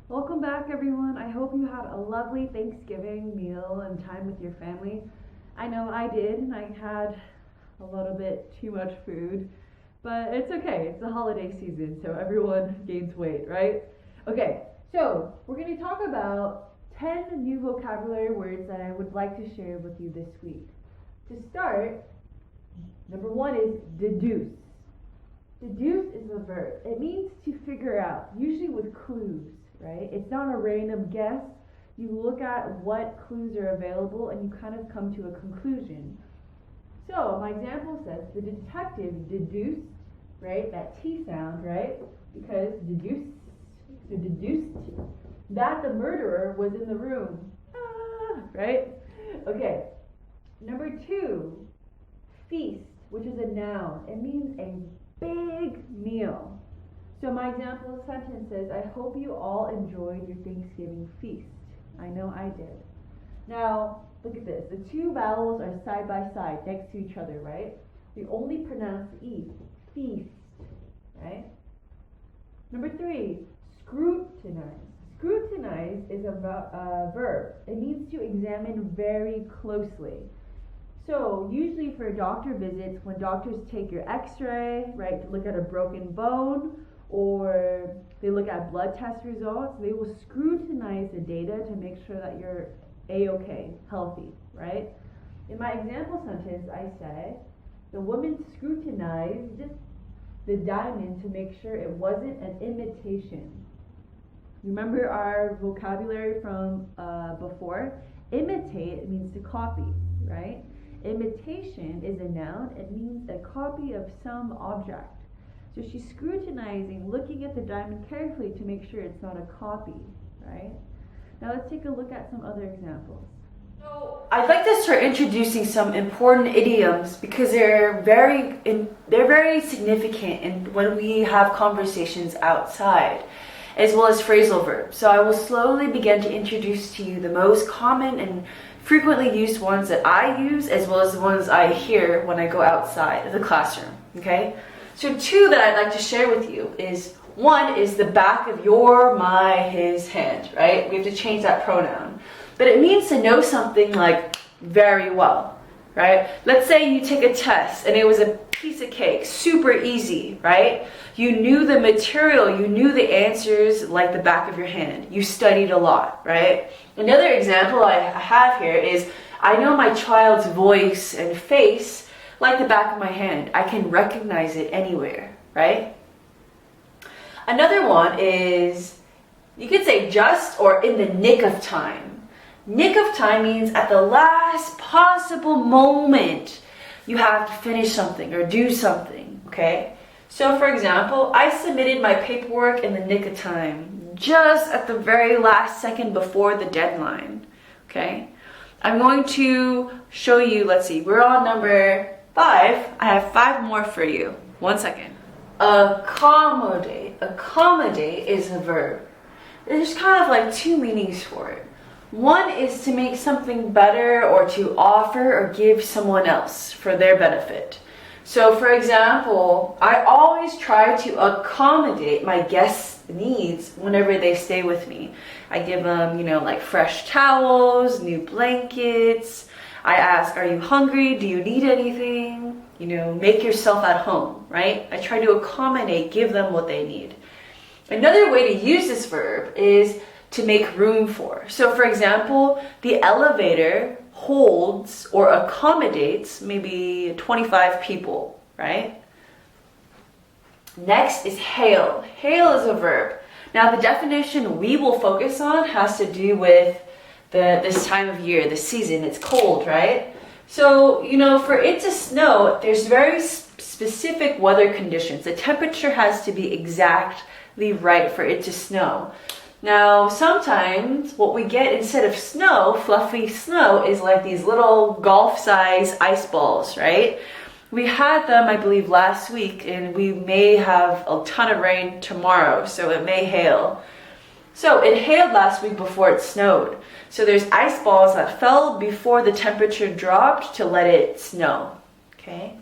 Welcome back, everyone. I hope you had a lovely Thanksgiving meal and time with your family. I know I did, and I had a little bit too much food, but it's okay. It's the holiday season, so everyone gains weight, right? Okay, so we're going to talk about 10 new vocabulary words that I would like to share with you this week. To start, number one is deduce. Deduce is a verb. It means to figure out, usually with clues, right? It's not a random guess. You look at what clues are available and you kind of come to a conclusion. So my example says the detective deduced, right? That T sound, right? Because deduced that the murderer was in the room. Right? Okay. Number two, feast, which is a noun. It means a big meal. So my example sentence says, I hope you all enjoyed your Thanksgiving feast. I know I did. Now, look at this. The two vowels are side by side next to each other, right? We only pronounce the E. Feast, right? Number three, scrutinize. Scrutinize is a verb. It means to examine very closely. So usually for doctor visits, when doctors take your x-ray, right, to look at a broken bone, or they look at blood test results, they will scrutinize the data to make sure that you're A-okay, healthy, right? In my example sentence, I say, the woman scrutinized the diamond to make sure it wasn't an imitation. Remember our vocabulary from before? Imitate means to copy, right? Imitation is a noun. It means a copy of some object. So she's scrutinizing, looking at the diamond carefully to make sure it's not a copy, right? Now let's take a look at some other examples. So I'd like to start introducing some important idioms because they're very significant when we have conversations outside, as well as phrasal verbs. So I will slowly begin to introduce to you the most common and frequently used ones that I use, as well as the ones I hear when I go outside of the classroom, okay? So two that I'd like to share with you is, one is the back of your, my, his hand, right? We have to change that pronoun. But it means to know something like very well, right? Let's say you take a test and it was a piece of cake, super easy, right? You knew the material, you knew the answers like the back of your hand. You studied a lot, right? Another example I have here is, I know my child's voice and face like the back of my hand. I can recognize it anywhere, right? Another one is, you could say just or in the nick of time. Nick of time means at the last possible moment you have to finish something or do something, okay? So for example, I submitted my paperwork in the nick of time, just at the very last second before the deadline, okay? I'm going to show you, let's see, we're on number 5. I have 5 more for you. 1 second. Accommodate. Accommodate is a verb. There's kind of like 2 meanings for it. One is to make something better or to offer or give someone else for their benefit. So for example, I always try to accommodate my guests' needs whenever they stay with me. I give them, like fresh towels, new blankets. I ask, are you hungry? Do you need anything? Make yourself at home, right? I try to accommodate, give them what they need. Another way to use this verb is to make room for. So for example, the elevator holds or accommodates maybe 25 people, right? Next is hail. Hail is a verb. Now the definition we will focus on has to do with this time of year, the season. It's cold, right? So, for it to snow, there's very specific weather conditions. The temperature has to be exactly right for it to snow. Now, sometimes what we get instead of snow, fluffy snow, is like these little golf-size ice balls, right? We had them, I believe, last week, and we may have a ton of rain tomorrow, so it may hail. So it hailed last week before it snowed. So there's ice balls that fell before the temperature dropped to let it snow, okay?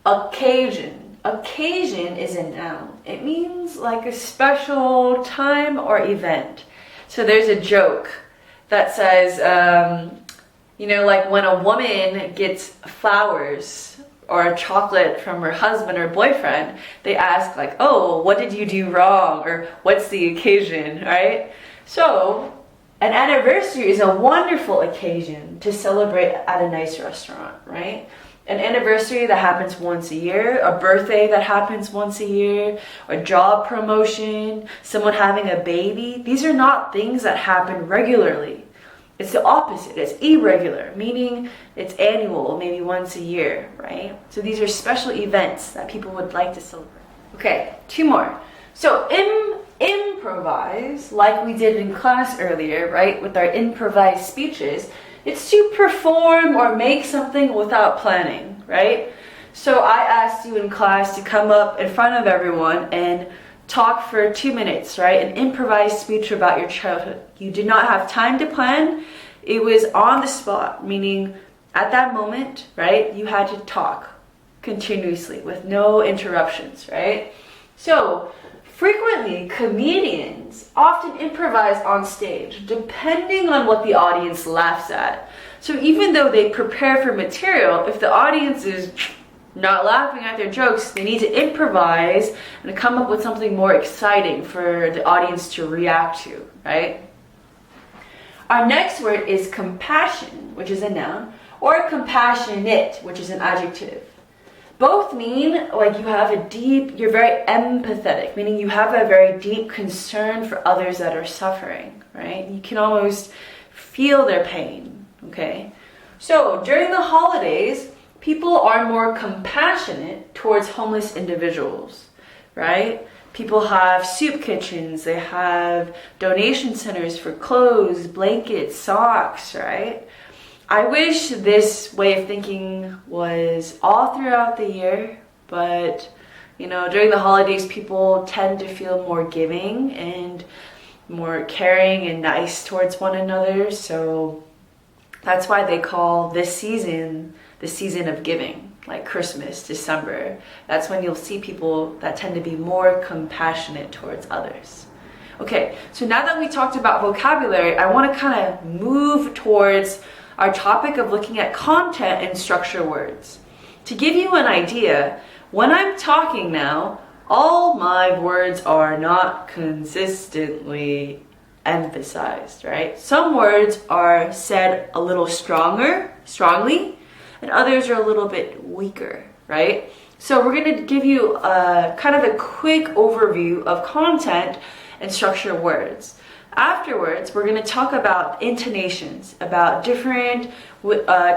Occasion. occasion is a noun. It means like a special time or event. So there's a joke that says, like when a woman gets flowers or a chocolate from her husband or boyfriend, they ask like, oh, what did you do wrong? Or what's the occasion, right? So an anniversary is a wonderful occasion to celebrate at a nice restaurant, right? An anniversary that happens once a year, a birthday that happens once a year, a job promotion, someone having a baby. These are not things that happen regularly. It's the opposite. It's irregular, meaning it's annual, maybe once a year, right? So these are special events that people would like to celebrate. Okay, 2 more. So improvise, like we did in class earlier, right? With our improvised speeches, it's to perform or make something without planning, right? So I asked you in class to come up in front of everyone and talk for 2 minutes, right? An improvised speech about your childhood. You did not have time to plan. It was on the spot, meaning at that moment, right? You had to talk continuously with no interruptions, right? So frequently, comedians often improvise on stage, depending on what the audience laughs at. So even though they prepare for material, if the audience is not laughing at their jokes, they need to improvise and come up with something more exciting for the audience to react to, right? Our next word is compassion, which is a noun, or compassionate, which is an adjective. Both mean like you're very empathetic, meaning you have a very deep concern for others that are suffering, right? You can almost feel their pain, okay? So during the holidays, people are more compassionate towards homeless individuals, right? People have soup kitchens, they have donation centers for clothes, blankets, socks, right? I wish this way of thinking was all throughout the year, but during the holidays, people tend to feel more giving and more caring and nice towards one another. So that's why they call this season the season of giving, like Christmas, December. That's when you'll see people that tend to be more compassionate towards others. Okay, so now that we talked about vocabulary, I want to kind of move towards our topic of looking at content and structure words. To give you an idea, when I'm talking now, all my words are not consistently emphasized, right? Some words are said a little strongly, and others are a little bit weaker, right? So we're going to give you kind of a quick overview of content and structure words. Afterwards, we're going to talk about intonations, about different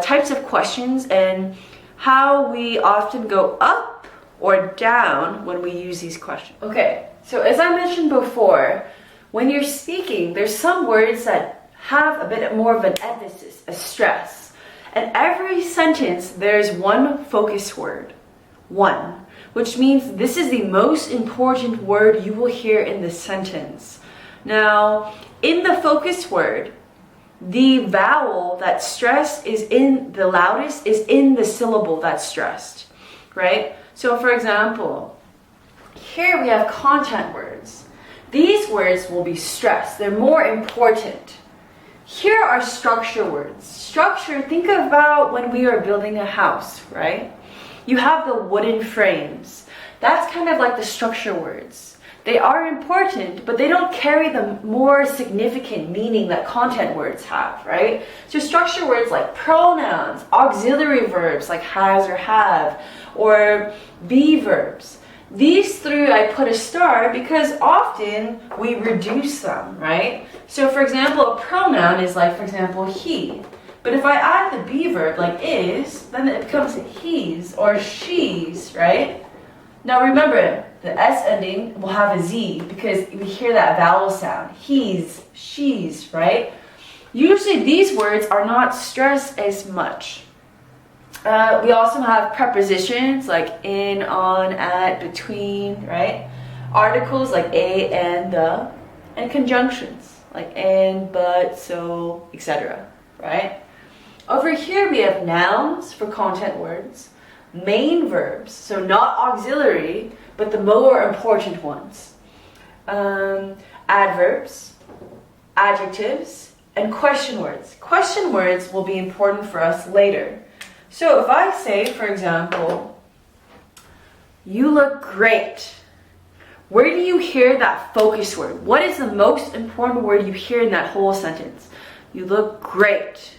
types of questions and how we often go up or down when we use these questions. Okay, so as I mentioned before, when you're speaking, there's some words that have a bit more of an emphasis, a stress. And every sentence, there's one focus word, one, which means this is the most important word you will hear in the sentence. Now, in the focus word, the vowel that's stressed is in the loudest is in the syllable that's stressed, right? So for example, here we have content words. These words will be stressed. They're more important. Here are structure words. Structure, think about when we are building a house, right? You have the wooden frames. That's kind of like the structure words. They are important, but they don't carry the more significant meaning that content words have, right? So structure words like pronouns, auxiliary verbs like has or have, or be verbs. These three I put a star because often we reduce them, right? So for example, a pronoun is like, for example, he. But if I add the be verb like is, then it becomes he's or she's, right? Now remember, the S ending will have a Z because we hear that vowel sound. He's, she's, right? Usually these words are not stressed as much. We also have prepositions like in, on, at, between, right? Articles like a, and, the, and conjunctions like and, but, so, etc., right? Over here we have nouns for content words, main verbs, so not auxiliary, but the more important ones. Adverbs, adjectives, and question words. Question words will be important for us later. So if I say, for example, you look great, where do you hear that focus word? What is the most important word you hear in that whole sentence? You look great.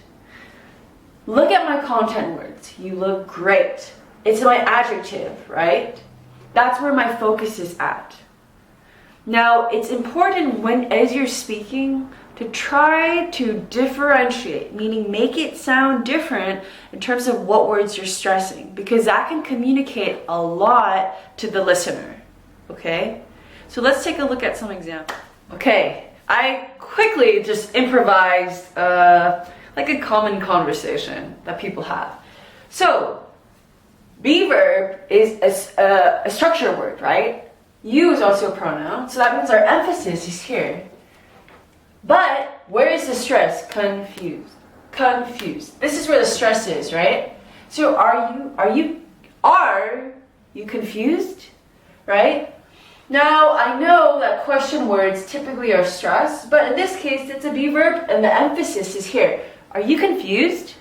Look at my content words. You look great. It's my adjective, right? That's where my focus is at. Now, it's important as you're speaking to try to differentiate, meaning make it sound different in terms of what words you're stressing, because that can communicate a lot to the listener, okay? So let's take a look at some examples. Okay, I quickly just improvised like a common conversation that people have. So, be verb is a structure word, right? You is also a pronoun, so that means our emphasis is here. But where is the stress? Confused. Confused. This is where the stress is, right? So are you confused? Right? Now I know that question words typically are stressed, but in this case it's a be verb and the emphasis is here. Are you confused?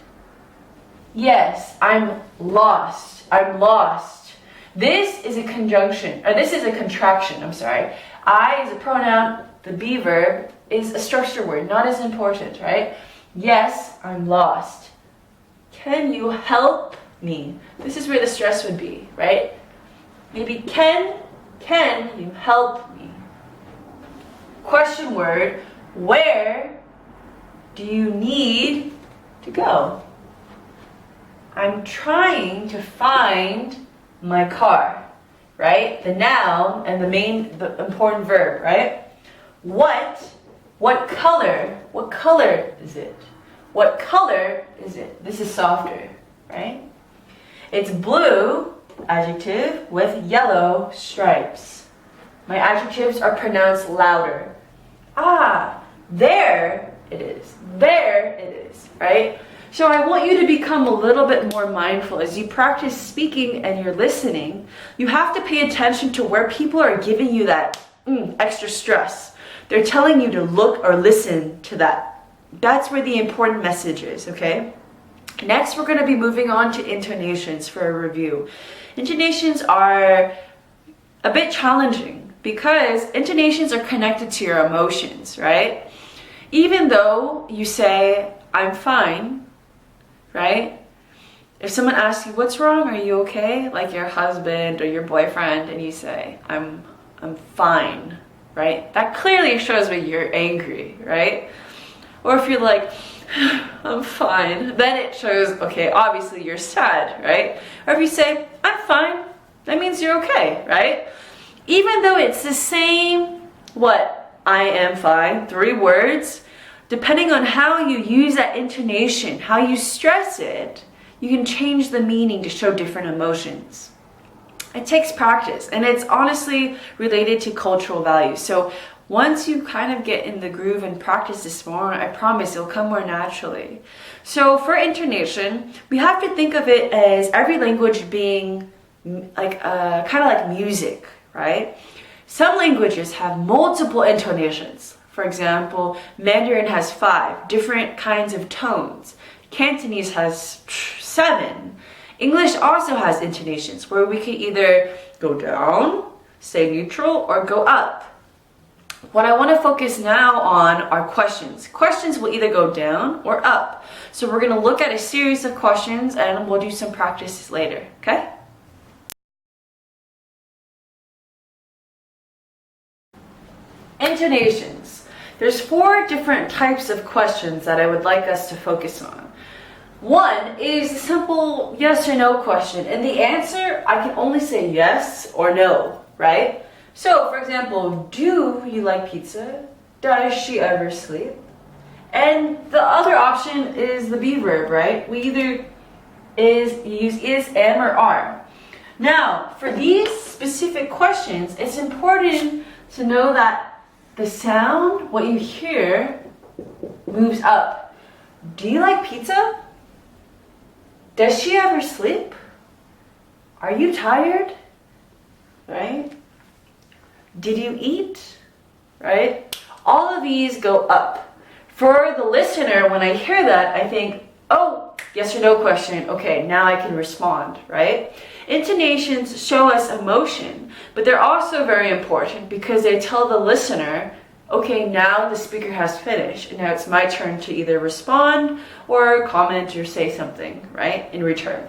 Yes, I'm lost. I'm lost. This is a conjunction, or this is a contraction, I'm sorry. I is a pronoun, the be verb is a structure word, not as important, right? Yes, I'm lost. Can you help me? This is where the stress would be, right? Maybe can you help me? Question word, where do you need to go? I'm trying to find my car, right? The noun and the important verb, right? What color is it? What color is it? This is softer, right? It's blue, adjective, with yellow stripes. My adjectives are pronounced louder. There it is. There it is, right? So I want you to become a little bit more mindful as you practice speaking and you're listening. You have to pay attention to where people are giving you that extra stress. They're telling you to look or listen to that. That's where the important message is, okay? Next, we're going to be moving on to intonations for a review. Intonations are a bit challenging because intonations are connected to your emotions, right? Even though you say, I'm fine, right? If someone asks you, what's wrong? Are you okay? Like your husband or your boyfriend, and you say, I'm fine, right? That clearly shows that you're angry, right? Or if you're like, I'm fine, then it shows, okay, obviously you're sad, right? Or if you say, I'm fine, that means you're okay, right? Even though it's the same, I am fine, 3 words, depending on how you use that intonation, how you stress it, you can change the meaning to show different emotions. It takes practice, and it's honestly related to cultural values. So once you kind of get in the groove and practice this more, I promise it'll come more naturally. So for intonation, we have to think of it as every language being like kind of like music, right? Some languages have multiple intonations. For example, Mandarin has 5 different kinds of tones. Cantonese has 7. English also has intonations where we can either go down, stay neutral, or go up. What I want to focus now on are questions. Questions will either go down or up. So we're going to look at a series of questions and we'll do some practice later, okay? Intonations. There's 4 different types of questions that I would like us to focus on. One is a simple yes or no question, and the answer, I can only say yes or no, right? So, for example, do you like pizza? Does she ever sleep? And the other option is the be verb, right? We either use is, am, or are. Now, for these specific questions, it's important to know that the sound, what you hear, moves up. Do you like pizza? Does she ever sleep? Are you tired? Right? Did you eat? Right? All of these go up. For the listener, when I hear that, I think, oh, yes or no question. Okay, now I can respond, right? Intonations show us emotion, but they're also very important because they tell the listener, okay, now the speaker has finished, and now it's my turn to either respond or comment or say something, right, in return.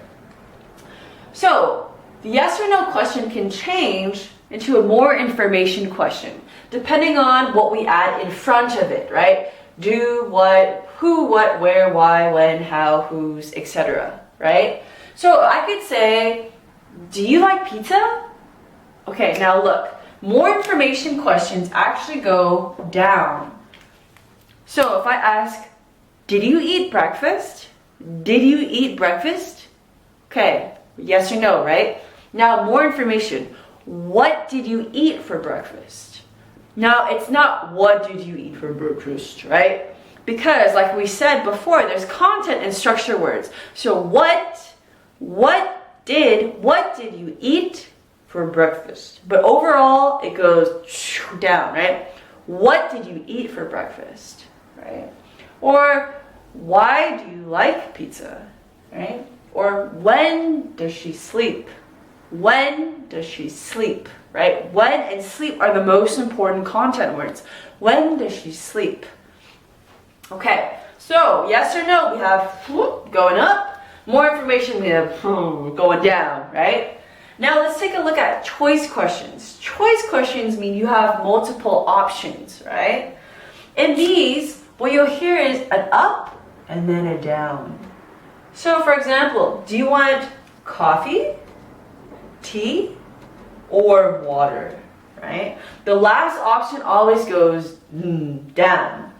So, the yes or no question can change into a more information question, depending on what we add in front of it, right? Do, what, who, what, where, why, when, how, whose, etc., right? So I could say, do you like pizza? Okay, now look, more information questions actually go down. So if I ask, did you eat breakfast? Did you eat breakfast? Okay, yes or no, right? Now more information. What did you eat for breakfast? Now it's not what did you eat for breakfast, right? Because like we said before, there's content and structure words. So what did you eat for breakfast? But overall, it goes down, right? What did you eat for breakfast, right? Or why do you like pizza, right? Or when does she sleep? When does she sleep, right? When and sleep are the most important content words. When does she sleep? Okay, so yes or no, we have going up. More information, we have going down, right? Now let's take a look at choice questions. Choice questions mean you have multiple options, right? In these, what you'll hear is an up and then a down. So for example, do you want coffee, tea, or water, right? The last option always goes down.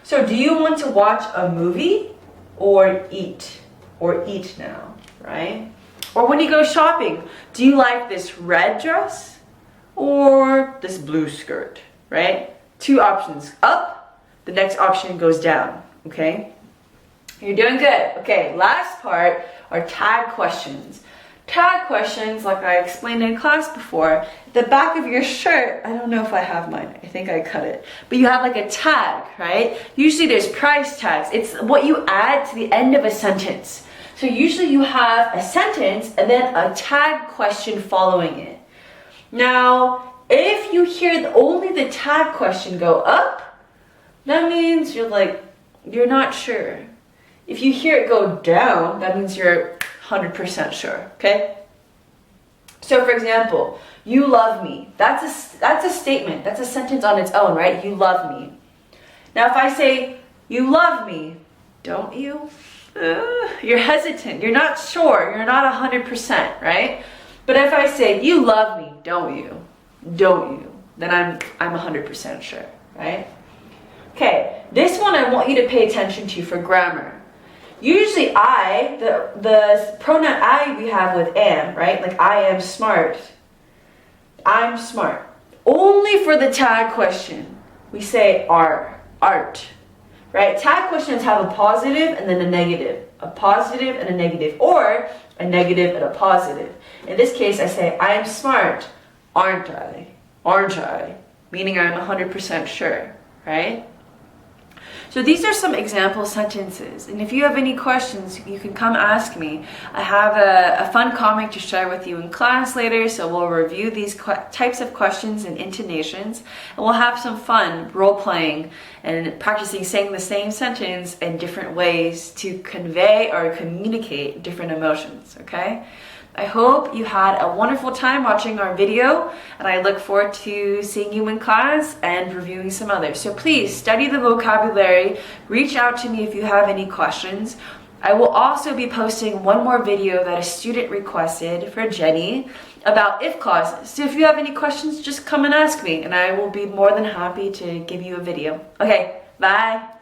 So do you want to watch a movie or eat? Or eat now, right? Or when you go shopping, do you like this red dress or this blue skirt, right? Two options, up, the next option goes down, okay? You're doing good. Okay, last part are tag questions. Tag questions, like I explained in class before, the back of your shirt, I don't know if I have mine, I think I cut it, but you have like a tag, right? Usually there's price tags. It's what you add to the end of a sentence. So usually you have a sentence and then a tag question following it. Now, if you hear only the tag question go up, that means you're not sure. If you hear it go down, that means you're 100% sure, okay? So for example, you love me. That's a statement. That's a sentence on its own, right? You love me. Now if I say, you love me, don't you? You're hesitant. You're not sure. You're not 100%, right? But if I say, you love me, don't you? Don't you? Then I'm 100% sure, right? Okay, this one I want you to pay attention to for grammar. Usually the pronoun I we have with am, right? Like I am smart. I'm smart. Only for the tag question, we say are, art. Right? Tag questions have a positive and then a negative. A positive and a negative. Or a negative and a positive. In this case, I say, I am smart. Aren't I? Aren't I? Meaning I'm 100% sure. Right? So these are some example sentences. And if you have any questions, you can come ask me. I have a fun comic to share with you in class later, so we'll review these types of questions and intonations, and we'll have some fun role-playing and practicing saying the same sentence in different ways to convey or communicate different emotions, okay? I hope you had a wonderful time watching our video, and I look forward to seeing you in class and reviewing some others. So please study the vocabulary, reach out to me if you have any questions. I will also be posting one more video that a student requested for Jenny about if clauses. So if you have any questions, just come and ask me, and I will be more than happy to give you a video. Okay, bye!